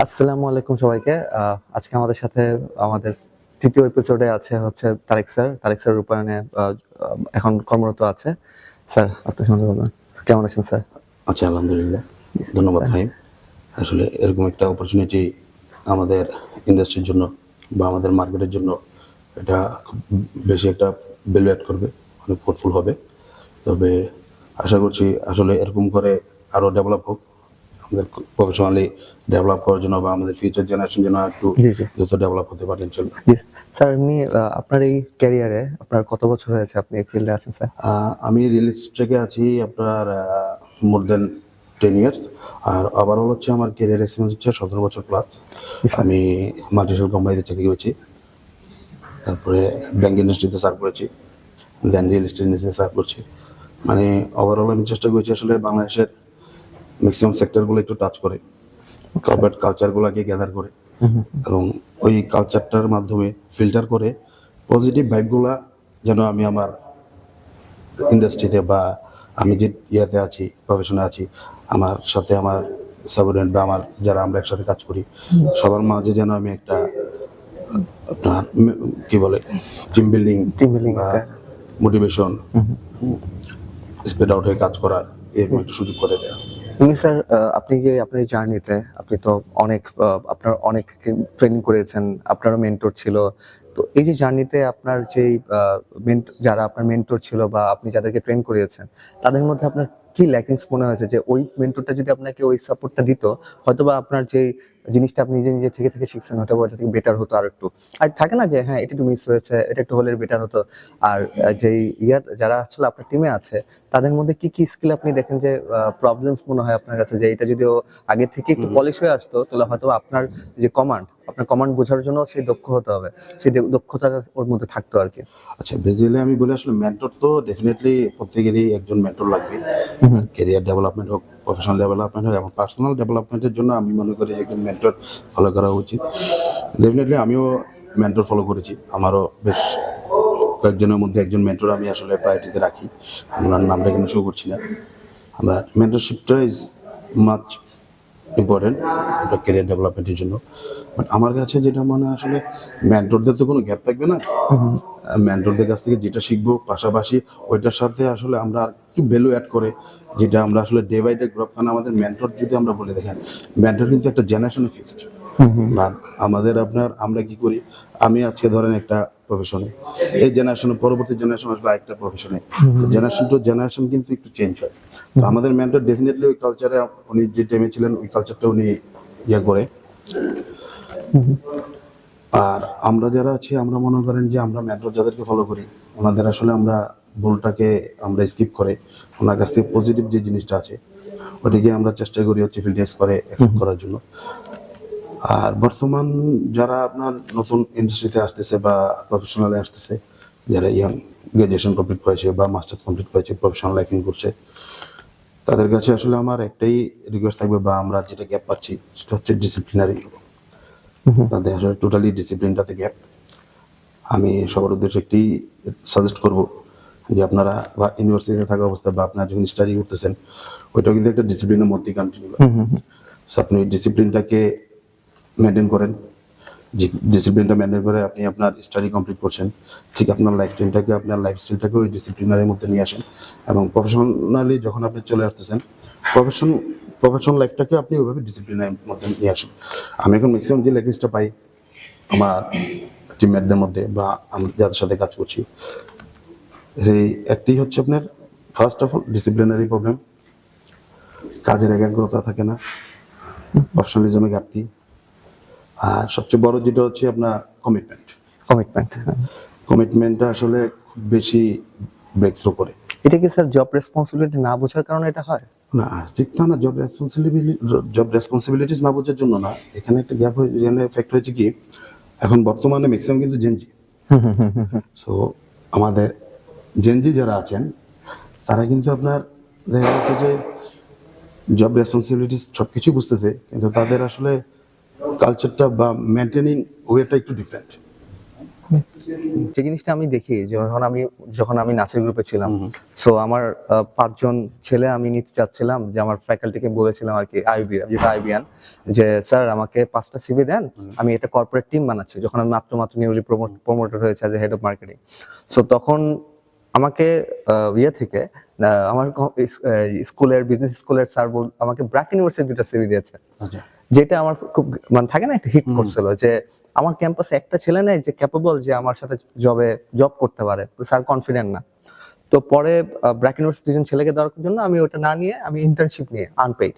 আসসালামু আলাইকুম সবাইকে। আজকে আমাদের সাথে আমাদের তৃতীয় এপিসোডে আছে হচ্ছে তারেক স্যার রূপায়ণে এখন কর্মরত আছে। স্যার আপনি শুনতে পাবেন। কেমন আছেন স্যার? আচ্ছা, আলহামদুলিল্লাহ, ধন্যবাদ ভাই। আসলে এরকম একটা অপরচুনিটি আমাদের ইন্ডাস্ট্রির জন্য বা আমাদের মার্কেটের জন্য এটা খুব বেশি একটা ভ্যালু অ্যাড করবে, অনেক ফ্রুটফুল হবে। তবে আশা করছি আসলে এরকম করে আরও ডেভেলপ হোক, আমাদের প্রফেশনালি ডেভেলপ করার জন্য বা আমাদের ফিউচার জেনারেশন যেন একটু জি জি দ্রুত ডেভেলপ হতে পারে ইনশাল্লাহ। জি স্যার, এমনি আপনার এই ক্যারিয়ারে আপনার কত বছর হয়েছে আপনি এই ফিল্ডে আছেন স্যার? আমি রিয়েল এস্টেটে আছি আপনার মোর দেন 10 ইয়ার্স। আর ওভারঅল হচ্ছে আমার ক্যারিয়ার এক্সপিরিয়েন্স হচ্ছে 17 বছর প্লাস। আমি মাল্টিনেশনাল কোম্পানিতে চাকরি করেছি, তারপরে ব্যাংক ইন্ডাস্ট্রিতে সার্ভ করেছি, দেন রিয়েল এস্টেট ইন্ডাস্ট্রিতে সার্ভ করছি। মানে ওভারঅল আমি চেষ্টা করেছি আসলে বাংলাদেশের ম্যাক্সিমাম সেক্টরগুলো একটু টাচ করে, কর্পোরেট কালচারগুলোকে গ্যাদার করে এবং ওই কালচারটার মাধ্যমে ফিল্টার করে পজিটিভ ভাইবগুলা যেন আমি আমার ইন্ডাস্ট্রিতে বা আমি যে ইয়াতে আছি, প্রফেশনে আছি, আমার সাথে আমার সাবঅর্ডিনেট বা আমার যারা আমরা একসাথে কাজ করি সবার মাঝে যেন আমি একটা আপনার কি বলে টিম বিল্ডিং বা মোটিভেশন, স্প্রেড আউট হয়ে কাজ করার এরকম একটা সুযোগ করে দেয়। এমনি স্যার, আপনি যে আপনার এই জার্নিতে আপনি তো অনেক আপনার অনেক ট্রেনিং করেছেন, আপনারও মেন্টর ছিল। তো এই যে জার্নিতে আপনার যেই যারা আপনার মেন্টর ছিল বা আপনি যাদেরকে ট্রেন করিয়েছেন, তাদের মধ্যে আপনার কি ল্যাকিংস মনে হয়েছে যে ওই মেন্টরটা যদি আপনাকে ওই সাপোর্টটা দিত, হয়তোবা আপনার যে জিনিসটা আপনি নিজে নিজে থেকে শিখছেন হয়তো ওটা থেকে বেটার হতো আর একটু। আর থাকে না যে হ্যাঁ এটা একটু মিস হয়েছে, এটা একটু হলে বেটার হতো। আর যেই যারা আসলে আপনার টিমে আছে তাদের মধ্যে কি কি স্কিল আপনি দেখেন যে প্রবলেমস মনে হয় আপনার কাছে যে এটা যদি ও আগে থেকে একটু পলিশ হয়ে আসতো তাহলে হয়তো আপনার যে আপনার কমান্ড বোঝার জন্য সেই দক্ষ হতে হবে, সেই দক্ষতা ওর মধ্যে থাকতো আর কি। আচ্ছা, বেসিক্যালি আমি বলি আসলে মেন্টর তো ডেফিনেটলি প্রত্যেকেরই একজন মেন্টর লাগবে। ক্যারিয়ার ডেভেলপমেন্ট হোক, প্রফেশনাল ডেভেলপমেন্ট হোক এবং পার্সোনাল ডেভেলপমেন্টের জন্য আমি মনে করি একজন মেন্টর ফলো করা উচিত। ডেফিনেটলি আমিও মেন্টর ফলো করেছি, আমারও বেশ কয়েকজনের মধ্যে একজন মেন্টর আমি আসলে প্রায়োরিটিতে রাখি, ওনার নামটা এখানে শো করছি না। আমার মেন্টরশিপটা ইজ মাচ ইম্পর্টেন্ট আপনার ক্যারিয়ার ডেভেলপমেন্টের জন্য। বাট আমার কাছে যেটা মনে হয় আসলে মেন্টরদের তো কোনো গ্যাপ থাকবে না। মেন্টরদের কাছ থেকে যেটা শিখবো পাশাপাশি ওইটার সাথে আসলে আমরা আর একটু ভ্যালু অ্যাড করে যেটা আমরা আসলে ডে বাই ডে গ্রো, কারণ আমাদের মেন্টর যদি আমরা বলে দেখেন, মেন্টর কিন্তু একটা জেনারেশনে ফিক্সড। আর আমাদের আপনার আমরা কি করি, আমি আজকে ধরেন একটা প্রফেশনে, এই জেনারেশনের পরবর্তী জেনারেশন আসবে আরেকটা প্রফেশনে, জেনারেশন টু জেনারেশন কিন্তু একটু চেঞ্জ হয়। তো আমাদের মেন্টর ডেফিনেটলি ওই কালচারে উনি যে টাইমে ছিলেন ওই কালচারটা উনি ইয়ে করে। আর আমরা যারা আছি আমরা মনে করেন যে আমরা মেন্টর যাদেরকে ফলো করি ওনাদের আসলে আমরা ভুলটাকে আমরা স্কিপ করে ওনার কাছ থেকে পজিটিভ যে জিনিসটা আছে ওটাকে আমরা চেষ্টা করি হচ্ছে ফিল্টার করে অ্যাকসেপ্ট করার জন্য। আর বর্তমান যারা আপনার নতুন ইন্ডাস্ট্রিতে আসতেছে বা প্রফেশনালে আসতেছে, যারা ইয়াং গ্রাজুয়েশন কমপ্লিট করেছে বা মাস্টার্স কমপ্লিট করেছে, প্রফেশনাল লাইফিং করছে, তাদের কাছে আসলে আমার একটাই রিকোয়েস্ট থাকবে বা আমরা যেটা গ্যাপ পাচ্ছি সেটা হচ্ছে ডিসিপ্লিনারি। তাদের আসলে টোটালি ডিসিপ্লিনটাতে গ্যাপ। আমি সবার উদ্দেশ্যে একটি সাজেস্ট করব যে আপনারা বা ইউনিভার্সিটিতে থাকা অবস্থায় বা আপনারা যখন স্টাডি করতেছেন ওইটাও কিন্তু একটা ডিসিপ্লিনের মধ্যেই কন্টিনিউ করে। সো আপনি ডিসিপ্লিনটাকে মেনটেন করেন, ডিসিপ্লিনটা মেনটেন করে আপনি আপনার স্টাডি কমপ্লিট করছেন, ঠিক আপনার লাইফ স্টাইলটাকে আপনার লাইফ স্টাইলটাকে ওই ডিসিপ্লিনারের মধ্যে নিয়ে আসেন এবং প্রফেশনালি যখন আপনি চলে আসতেছেন প্রফেশনাল লাইফটাকে আপনি ওইভাবে ডিসিপ্লিনের মধ্যে নিয়ে আসেন। আমি এখন ম্যাক্সিমাম যে লেগেজটা পাই আমার টিমমেটদের মধ্যে বা আমি যাদের সাথে কাজ করছি, সেই একটাই হচ্ছে আপনার first of all disciplinary problem, কাজের একাগ্রতা থাকে না, প্রফেশনালিজমে ঘাটতি, আর সবচেয়ে বড় যেটা হচ্ছে আপনার কমিটমেন্ট। কমিটমেন্ট। কমিটমেন্টটা আসলে খুব বেশি ব্রেক থ্রু করে। এটা কি স্যার জব রেসপন্সিবিলিটি না বোঝার কারণে এটা হয়? না, ঠিক তা না। জব রেসপন্সিবিলিটিস না বোঝার জন্য না, এখানে একটা গ্যাপ হয়ে এখানে ফ্যাক্ট হয়েছে কি, এখন বর্তমানে ম্যাক্সিমাম কিন্তু জেনজি। সো আমাদের জেনজি যারা আছেন তারা কিন্তু আপনার দেখা যাচ্ছে যে জব রেসপন্সিবিলিটিস সব কিছু বুঝতেছে কিন্তু তাদের আসলে কালচারটা বা মেনটেনিং ওয়েটা একটু ডিফারেন্ট। যে জিনিসটা আমি দেখি, যখন আমি নাসির গ্রুপে ছিলাম, সো আমার 5 জন ছেলে আমি নিতে চাচ্ছিলাম, যে আমার ফ্যাকাল্টিকে বলেছিলাম আর কি, আইবিয়ান, যে স্যার আমাকে 5টা সিভি দেন, আমি এটা কর্পোরেট টিম বানাচ্ছি, যখন আমি মাত্র নিউলি প্রমোটেড হয়েছে as a head of marketing. So তখন আমাকে থেকে আমার বিজনেস স্কুলের স্যার আমাকে ব্র্যাক ইউনিভার্সিটি 2টা সিভি দিয়েছে, আচ্ছা যেটা আমার খুব মানে থাকে না একটা হিট করছিল, যে আমার ক্যাম্পাসে একটা ছেলে নেই যে ক্যাপেবল, যে আমার সাথে জব করতে পারে, তো স্যার কনফিডেন্ট না। তো পরে ব্র্যাক ইউনিভার্সিটি 2জন ছেলেকে দেওয়ার জন্য আমি ওটা না নিয়ে আমি ইন্টার্নশিপ নিয়ে আনপেইড।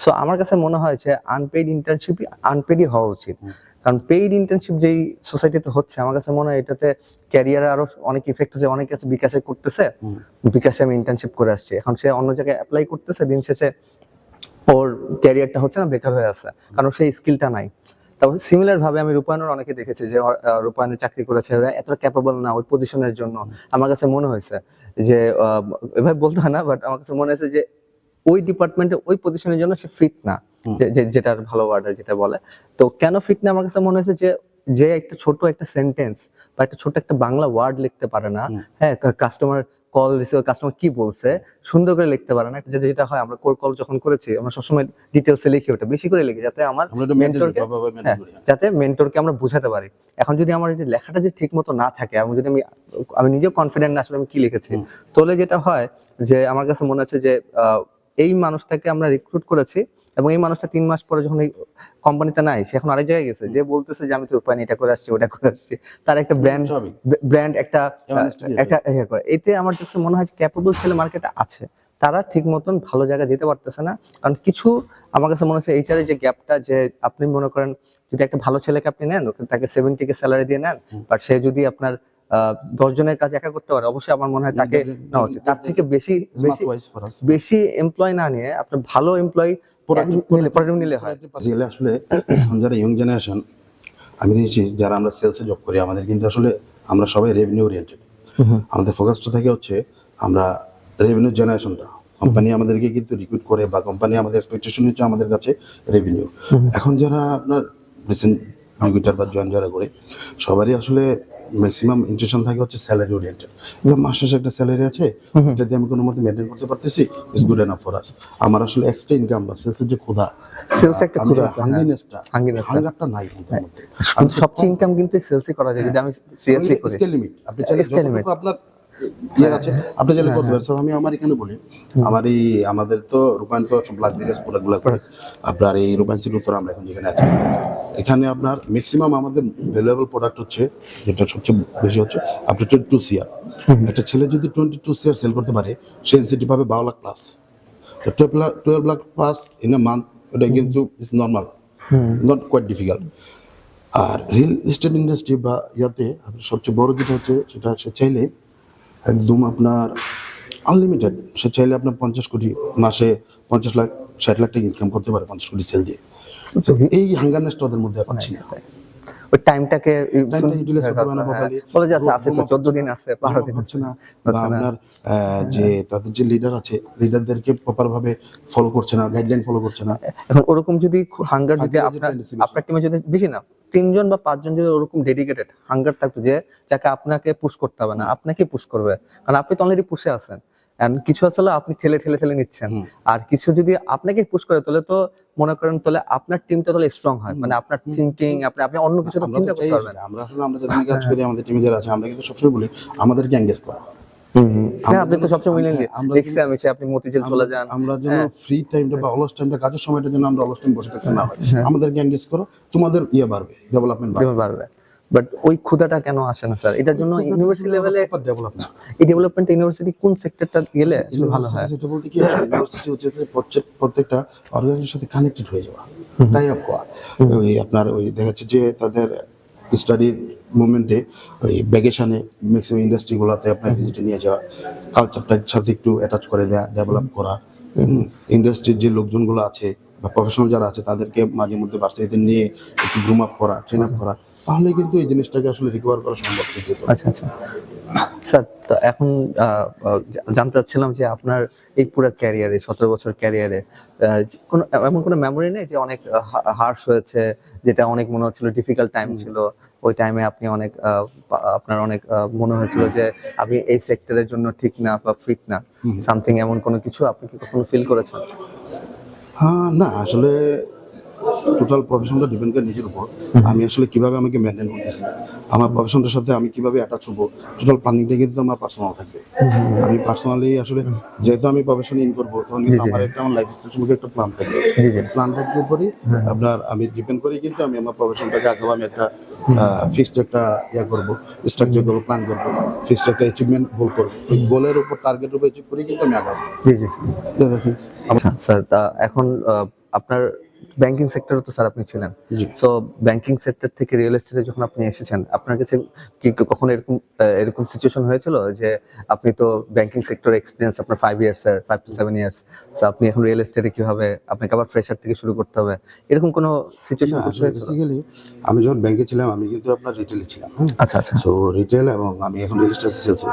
সো আমার কাছে মনে হয় যে আনপেইড ইন্টার্নশিপই আনপেইডই হওয়া উচিত, কারণ পেইড ইন্টার্নশিপ যেই সোসাইটিতে হচ্ছে, আমার কাছে মনে হয় এটাতে ক্যারিয়ারে আরো অনেক ইফেক্ট হচ্ছে। অনেকে আছে বিকাশে করতেছে, বিকাশে আমি ইন্টার্নশিপ করে আসছি, এখন সে অন্য জায়গায় অ্যাপ্লাই করতেছে, দিন শেষে ওর ক্যারিয়ারটা হচ্ছে না, বেকার হয়ে আছে, কারণ সেই স্কিলটা নাই। তারপর সিমিলার ভাবে আমি রূপায়ণের অনেকে দেখেছি যে রূপায়ণে চাকরি করেছে, ওরা এতটা ক্যাপেবল না ওই পজিশনের জন্য। আমার কাছে মনে হয়েছে যে এভাবে বলতে হয় না, বাট আমার কাছে মনে হয়েছে যে ওই ডিপার্টমেন্টে ওই পজিশনের জন্য সে ফিট না, যেটার ভালো ওয়ার্ড যেটা বলে। তো কেন ফিট না, আমার কাছে মনে হয়েছে যে যে একটা ছোট একটা সেন্টেন্স বা একটা ছোট একটা বাংলা ওয়ার্ড লিখতে পারে না, হ্যাঁ, কাস্টমার কল দিছে, কাস্টমার কি বলছে সুন্দর করে লিখতে পারে না, যেটা হয় আমরা কোর কল যখন করেছি আমরা সবসময় ডিটেলসে লিখি, ওটা বেশি করে লিখি, যাতে আমার মেন্টরকে, যাতে মেন্টরকে আমরা বুঝাতে পারি। এখন যদি আমার এই লেখাটা যদি ঠিক মতো না থাকে, এবং যদি আমি নিজেও কনফিডেন্ট না আসলে আমি কি লিখেছি, তাহলে যেটা হয় যে আমার কাছে মনে হচ্ছে যে এই মানুষটাকে আমরা রিক্রুট করেছি, এবং এই মানুষটা 3 মাস পরে যখন এই কোম্পানিতে নাই, সে এখন আরেক জায়গায় গেছে, যে বলতেছে যে আমি তো রূপায়ণ এটা করে আসছি, ওটা করে আসছি, তার একটা ব্র্যান্ড একটা করে। এতে আমার কাছে মনে হয় ক্যাপেবল ছেলে মার্কেটে আছে, তারা ঠিক মতন ভালো জায়গায় যেতে পারতেছে না। কারণ কিছু আমার কাছে মনে হচ্ছে এইচআর যে গ্যাপটা, যে আপনি মনে করেন যদি একটা ভালো ছেলেকে আপনি নেন, তাকে 70K স্যালারি দিয়ে নেন, বাট সে যদি আপনার 10 জনের কাজ একা করতে পারে, অবশ্যই আমার মনে হয় তাকে নেওয়া উচিত। তার থেকে বেশি এমপ্লয় না নিয়ে আপনার ভালো এমপ্লয় নিলে হয়। আসলে এখন যারা ইয়ং জেনারেশন, আমি দেখেছি যারা আমরা সেলসে জব করি, আমাদের কিন্তু আসলে আমরা সবাই রেভিনিউ ওরিয়েন্টেড। আমাদের ফোকাসটা থাকে হচ্ছে আমরা রেভিনিউ জেনারেশনটা, কোম্পানি আমাদেরকে কিন্তু রিক্রুট করে, বা কোম্পানি আমাদের এক্সপেকটেশন হচ্ছে আমাদের কাছে রেভিনিউ। এখন যারা আপনার রিসেন্ট রিক্রুটার বা জয়েন যারা করে, সবারই আসলে ম্যাক্সিমাম ইন্টেনশন থাকে হচ্ছে স্যালারি ওরিয়েন্টেড। মাস শেষে একটা স্যালারি আছে, এটা দিয়ে আমি কোনো মতে মেনটেন করতে পারতেছি, it's good enough for us. আমার আসলে এক্সট্রা ইনকাম বা সেলসের যে ক্ষুধা, সেলস একটা ক্ষুধা আছে, হাঙ্গারটা নাই কিন্তু। সবচেয়ে ইনকাম কিন্তু সেলসই করা যায় যদি আমি সিরিয়াসলি করি। স্কেল লিমিট আপনি চাইলে যতটুকু আপনার ইয়ে আছে আপনি চাইলে করতে পারেন। আমি আমার এখানে বলি, আমাদের তো রূপায়ণ তো সব লাক্সারিয়াস প্রোডাক্টগুলো করে, আপনার এই রূপায়ণ সিটির উত্তর আমরা এখন যেখানে আছি, এখানে আপনার ম্যাক্সিমাম আমাদের ভ্যালুয়েবল প্রোডাক্ট হচ্ছে, যেটা সবচেয়ে বেশি হচ্ছে আপনার 22 CR। একটা ছেলে যদি 22 CR সেল করতে পারে, সে এনসিটি পাবে 12 lakh plus, 12 lakh plus in a month. এটা কিন্তু is normal, not quite difficult. আর রিয়েল এস্টেট ইন্ডাস্ট্রি বা ইয়াতে সবচেয়ে বড় যেটা হচ্ছে, সেটা সে চাইলে একদম আপনার আনলিমিটেড, সে চাইলে আপনার 50 কোটি মাসে 50 লাখ 60 লাখ টাকা ইনকাম করতে পারে 50 কোটি সেল দিয়ে। তো এই হাঙ্গারনেসটা ওদের মধ্যে পাচ্ছি না, ওই টাইমটাকে ইউটিলাইজ করতে পারে না প্রপারলি। বলে যাচ্ছে আছে তো 14 দিন আছে, 12 দিন হচ্ছে না, বা আপনার যে তাদের যে লিডার আছে, লিডারদেরকে প্রপার ভাবে ফলো করছে না, গাইডলাইন ফলো করছে না। এখন ওরকম যদি হাঙ্গার যদি আপনার টিমে যদি বেশি না 3 জন বা 5 জন যদি ওরকম ডেডিকেটেড হাঙ্গার থাকতো, যে যাকে আপনাকে পুশ করতে হবে না, আপনাকে পুশ করবে, কারণ আপনি তো অলরেডি পুশে আছেন, এন্ড কিছু আসলে আপনি ঠেলে নিচ্ছেন, আর কিছু যদি আপনাকে পুশ করে, তাহলে তো মনে করেন তাহলে আপনার টিমটা তাহলে স্ট্রং হয়, মানে আপনার থিংকিং, আপনি অন্য কিছু চিন্তা করতে পারবেন। আমরা যাদের কাজ করি, আমাদের টিমে যারা আছে, আমরা কিন্তু সবসময় বলি আমাদেরকে এনগেজ করা। হ্যাঁ, আপনি তো সবসময় দেখছি আমি আপনি মতিঝিল চলে যান, আমরা যেন ফ্রি টাইমটা বা অলস টাইমটা, কাজের সময়টা যেন আমরা অলস টাইম বসে থাকতে না হয়, আমাদেরকে এনগেজ করো, তোমাদের বাড়বে, ডেভেলপমেন্ট বাড়বে। বাট ওই ক্ষুধাটা কেন আসে না স্যার? এটার জন্য ইউনিভার্সিটি লেভেলে ডেভেলপমেন্ট, এই ডেভেলপমেন্ট ইউনিভার্সিটি কোন সেক্টরটা গেলে ভালো হয়? সেটা বলতে কি, ইউনিভার্সিটি হচ্ছে প্রত্যেকটা অর্গানাইজেশনের সাথে কানেক্টেড হয়ে যাওয়া, টাই আপ করা। ওই আপনার ওই দেখা যাচ্ছে যে তাদের স্টাডির মোমেন্টে ওই ভ্যাকেশনে ম্যাক্সিমাম ইন্ডাস্ট্রিগুলোতে আপনার ভিজিটে নিয়ে যাওয়া, কালচারটার সাথে একটু অ্যাটাচ করে দেওয়া, ডেভেলপ করা। ইন্ডাস্ট্রির যে লোকজনগুলো আছে বা প্রফেশনাল যারা আছে, তাদেরকে মাঝে মধ্যে ভার্সিটিতে নিয়ে একটু গ্রুম আপ করা, ট্রেন আপ করা, তাহলে কিন্তু এই জিনিসটাকে আসলে রিকভার করা সম্ভব। আচ্ছা স্যার, তো এখন জানতে চাচ্ছিলাম যে আপনার এই পুরো ক্যারিয়ারে, 17 বছর ক্যারিয়ারে কোনো এমন কোনো মেমোরি নেই যে অনেক হার্শ হয়েছে, যেটা অনেক মনে হচ্ছিল ডিফিকাল্ট টাইম ছিল, ওই টাইমে আপনি অনেক আপনার অনেক মনে হয়েছিল যে আমি এই সেক্টরের জন্য ঠিক না বা ফিট না, সামথিং এমন কোনো কিছু আপনি কি কখনো ফিল করেছেন? হ্যাঁ, না আসলে টোটাল প্রফেশনটা ডিপেন্ড করে নিজের উপর। আমি আসলে কিভাবে আমাকে মেনটেন করতেছি, আমার প্রফেশনটার সাথে আমি কিভাবে অ্যাটাচ হবো, টোটাল প্ল্যানিংটা কিন্তু আমার পার্সোনাল থাকবে। আমি পার্সোনালি আসলে যেহেতু আমি প্রফেশন ইন করবো, তখন কিন্তু আমার একটা আমার লাইফ স্টাইল সম্পর্কে একটা প্ল্যান থাকবে। জি জি প্ল্যানটার উপরই আপনার আমি ডিপেন্ড করি, কিন্তু আমি আমার প্রফেশনটাকে আগে আমি একটা ফিক্সড একটা করবো, স্ট্রাকচার করবো, প্ল্যান করবো, ফিক্সড একটা অ্যাচিভমেন্ট গোল করবো। ওই গোলের উপর টার্গেটের উপর অ্যাচিভ করি কিন্তু আমি আগাবো। জি জি আচ্ছা স্যার, এখন আপনার ব্যাংকিং সেক্টরে তো স্যার আপনি ছিলেন, জি। সো ব্যাংকিং সেক্টর থেকে রিয়েল এস্টেটে যখন আপনি এসেছেন, আপনার কাছে কি কখনো এরকম সিচুয়েশন হয়েছিল যে আপনি তো ব্যাংকিং সেক্টর এক্সপিরিয়েন্স আপনার 5 years, sir 5 to 7 years, so আপনি এখন রিয়েল এস্টেটে কিভাবে আপনাকে আবার ফ্রেশার থেকে শুরু করতে হবে, এরকম কোনো সিচুয়েশন না আসলে হয়েছিল? বেসিক্যালি আমি যখন ব্যাংকে ছিলাম আমি কিন্তু আপনার রিটেলে ছিলাম। হ্যাঁ, আচ্ছা আচ্ছা সো রিটেল এবং আমি এখন রিয়েল এস্টেট সেলসে।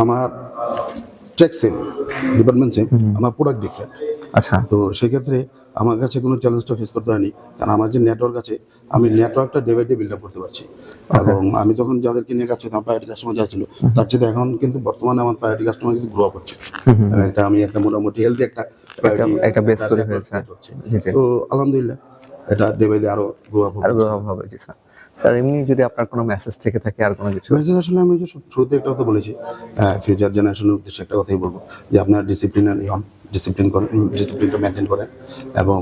আমার টেক সেম, ডিপার্টমেন্ট সেম, আমার প্রোডাক্ট ডিফারেন্ট। আচ্ছা তো সেক্ষেত্রে আমার কাছে কোনো চ্যালেঞ্জটা ফেস করতে হয়নি, কারণ আমার যে নেটওয়ার্ক আছে আমি নেটওয়ার্কটা day by day build up করতে পারছি। এবং আমি তখন যাদেরকে নিয়ে কাজ করতাম, প্রায়োরিটি কাস্টমার যা ছিল তার চেয়ে এখন কিন্তু বর্তমানে আমার প্রায়োরিটি কাস্টমার কিন্তু গ্রো আপ হচ্ছে। এটা আমি একটা মোটামুটি হেলদি একটা একটা বেস তৈরি হয়েছে। জি জি তো আলহামদুলিল্লাহ এটা ডে বাই ডে আরো গ্রো আপ আর হবে। হবে। জি স্যার, স্যার এমনি যদি আপনার কোনো মেসেজ থেকে থাকে আর কোনো কিছু? মেসেজ আসলে আমি যে শুরুতে একটা কথা বলেছি, ফিউচার জেনারেশনের উদ্দেশ্যে একটা কথাই বলবো যে আপনার ডিসিপ্লিনারি হন, ডিসিপ্লিন করেন, ডিসিপ্লিনটা মেনটেন করেন এবং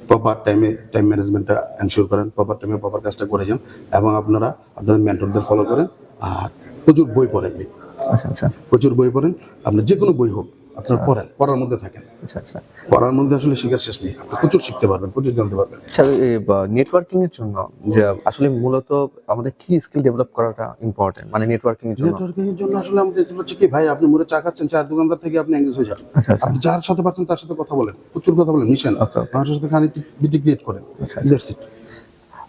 প্রপার টাইম ম্যানেজমেন্টটা এনশিওর করেন, প্রপার টাইমে প্রপার কাজটা করে যান এবং আপনারা আপনাদের মেন্টরদের ফলো করেন। আর প্রচুর বই পড়েন, আচ্ছা আচ্ছা প্রচুর বই পড়েন, আপনার যে কোনো বই হোক আপনার পড়েন, পড়ার মধ্যে থাকেন। আচ্ছা আচ্ছা পড়ার মধ্যে আসলে শেখার শেষ নেই, আপনি প্রচুর শিখতে পারবেন, প্রচুর জানতে পারবেন। স্যার, নেটওয়ার্কিং এর জন্য যে আসলে মূলত আমাদের কি স্কিল ডেভেলপ করাটা ইম্পর্টেন্ট, মানে নেটওয়ার্কিং এর জন্য? নেটওয়ার্কিং এর জন্য আসলে আমাদের এসে হচ্ছে কি ভাই, আপনি মোড়ে চা খাচ্ছেন, চায়ের দোকানদার থেকে আপনি এঙ্গেজ হয়ে যান। আচ্ছা আচ্ছা আপনি যার সাথে পারছেন তার সাথে কথা বলেন, প্রচুর কথা বলেন, মিশেন, Okay, okay. মানুষের সাথে কানেক্টিভিটি ক্রিয়েট করেন। আচ্ছা, আচ্ছা। That's it.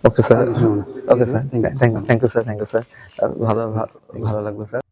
ওকে স্যার, আর কিছু না। Okay sir, Thank you. Thank you sir, ভালো লাগলো স্যার।